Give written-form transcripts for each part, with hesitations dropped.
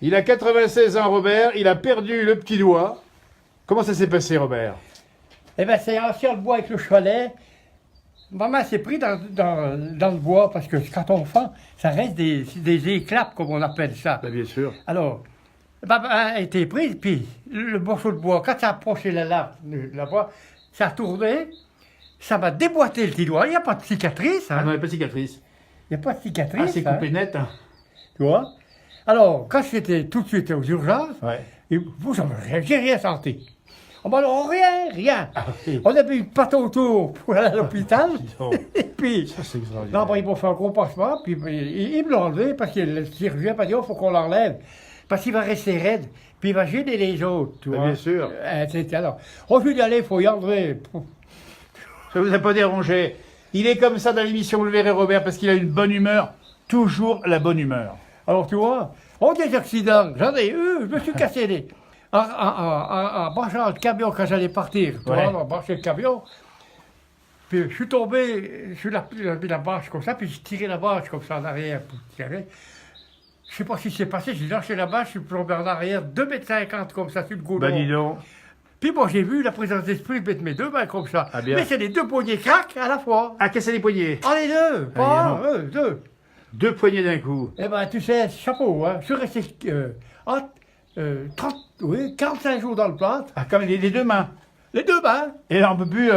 Il a 96 ans, Robert. Il a perdu le petit doigt. Comment ça s'est passé, Robert? Eh bien, c'est ancien le bois avec le chevalet. Maman s'est pris dans le bois parce que quand on fend, ça reste des éclats, comme on appelle ça. Bien sûr. Alors, maman a été prise, puis le morceau de bois, quand ça a approché la lame, la bois, ça a tourné, ça m'a déboîté le petit doigt. Il n'y a pas de cicatrice. Hein. Ah non, il n'y a pas de cicatrice. Il n'y a pas de cicatrice. Ah, c'est coupé net. Hein. Tu vois? Alors, quand j'étais tout de suite aux urgences, Ouais. et vous, j'ai rien senti. Oh, ben non, rien. Ah, oui. On a mis une patte autour pour aller à l'hôpital. Oh, Et puis, ça, c'est extraordinaire. non, ben, ils m'ont fait un gros pansement, puis ils me l'ont enlevé parce que le chirurgien m'a dit, il faut qu'on l'enlève. Parce qu'il va rester raide, puis il va gêner les autres. Tu vois? Bien sûr. Alors, on veut y aller, il faut y enlever. Ça vous a pas dérangé. Il est comme ça dans l'émission, vous le verrez, Robert, parce qu'il a une bonne humeur. Toujours la bonne humeur. Alors, tu vois, on a des accidents. J'en ai eu, je me suis cassé les. En branchant le camion quand j'allais partir, tu Ouais. vois, en branchant le camion. Puis je suis tombé sur la bâche comme ça, puis j'ai tiré la bâche comme ça en arrière pour tirer. Je sais pas ce qui s'est passé, j'ai lâché la bâche, je suis tombé en arrière, 2,50 m comme ça sur le goulot. Bah dis donc. Puis moi j'ai vu la présence d'esprit de mettre mes deux mains comme ça. Ah, bien. Mais c'est les deux poignets craquent à la fois. Ah, casser les poignets. Ah les deux, pas Ah, un, deux. 2 poignets d'un coup. Eh ben, tu sais, chapeau, hein. Je suis resté 45 jours dans le plâtre. Ah, comme les deux mains. Les deux mains. Et là, on peut plus.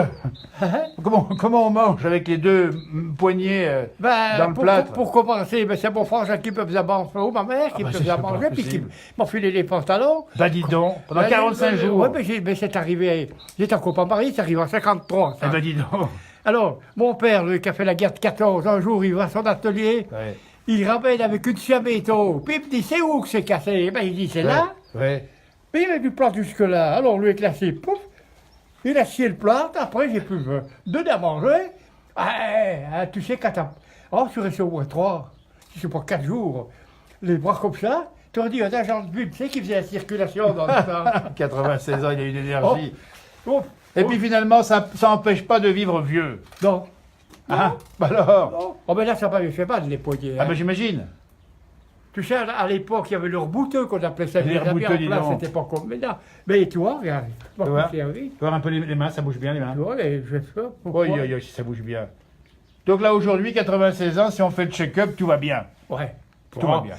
Comment on mange avec les deux poignets dans le plâtre? Pour compenser, ben, c'est mon frangin qui me faisait manger, ou ma mère qui bah, me c'est faisait pas manger, puis qui possible. m'a filé les pantalons. Bah dis donc, pendant 45 jours. Oui, mais c'est arrivé. J'étais en Coupe Paris, c'est arrivé en 53. Ça. Eh bah dis donc. Alors, mon père, lui, qui a fait la guerre de 14, un jour, il va à son atelier, Ouais. il ramène avec une scie à métaux. Puis il me dit, c'est où que c'est cassé? Ben, il dit, c'est là. Ouais. Mais il avait du plâtre jusque-là. Alors, lui, avec la scie, pouf, il a scié le plâtre. Après, j'ai pu me donner à manger. Tu sais, quand t'as... Oh, je suis resté au moins 3, je sais pas, 4 jours. Les bras comme ça. Tu aurais dit, un agent de pub, tu sais, qui faisait la circulation dans le temps. 96 ans, il a une énergie. Oh, Et puis finalement, ça n'empêche pas de vivre vieux. non. Ah, bah alors. Non. Oh, ben là, ça m'avait fait mal, les poignets. Ah hein. bah j'imagine. Tu sais, à l'époque, il y avait le rebouteux qu'on appelait ça. Les Les habits rebouteux, en dis place, donc. c'était pas comme maintenant. Mais tu vois, regarde. Tu vois Tu Tu vois un peu les mains, ça bouge bien les mains. vois, je fais ça. Pourquoi? Oui, oui, oui, ça bouge bien. Donc là aujourd'hui, 96 ans, si on fait le check-up, tout va bien. Ouais. Tout va bien.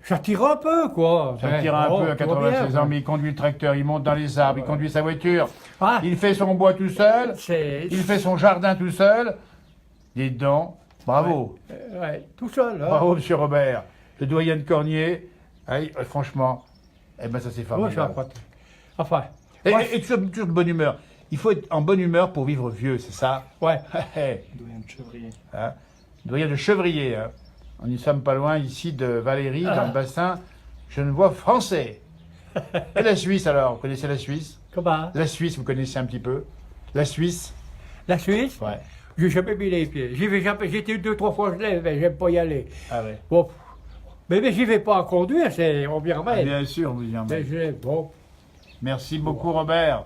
Ça tire un peu, quoi. Ça tire un Oh, peu à tout va 96 bien, ans, mais il conduit le tracteur, il monte dans les arbres, il conduit sa voiture, Ah, il fait son bois tout seul, c'est... il fait son jardin tout seul. Dis donc, bravo. ouais, tout seul. Hein. Bravo, monsieur Robert. Le doyen de Cornier, franchement, eh ben ça c'est Ouais, je formidable. sais pas. Enfin, Et toujours de bonne humeur. Il faut être en bonne humeur pour vivre vieux, c'est ça? ouais. Doyen de Chevrier. Hein? Doyen de Chevrier. Hein? On n'y sommes pas loin ici de Valérie, dans le bassin genevois français. Et la Suisse alors, vous connaissez la Suisse? Comment? La Suisse, vous connaissez un petit peu? La Suisse? La Suisse? Ouais. J'ai jamais mis les pieds. J'y vais jamais. J'étais 2-3 fois, mais j'aime pas y aller. Ah ouais. Bon. Mais j'y vais pas à conduire, on m'y remet. Bien sûr, vous y en Mais bon. Merci beaucoup Robert.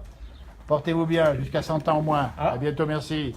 Portez-vous bien, jusqu'à 100 ans au moins. Ah. À bientôt, merci.